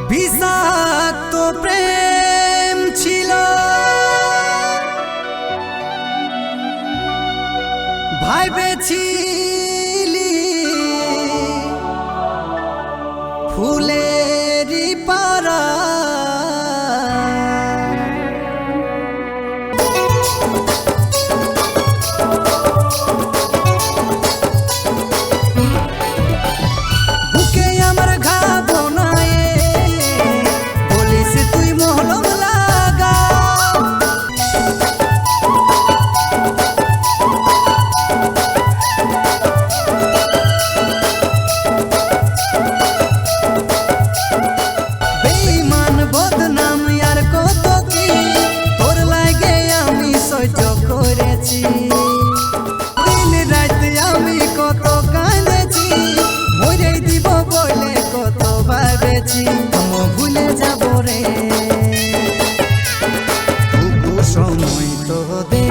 বিষাক্ত প্রেম ছিল ভাইবেছিলি ফুলেরি পারা বুকে আমার ঘা বোনায়ে বলিস তুই মহলম লাগা বেঈমান বদনাম আর কত কি তোর লাগে আমি সহ্য করেছি দিন রাত আমি কত কাঁদেছি মরে দিব বলে কত ভাবেছি ভুলে যাব রে সময় তো দে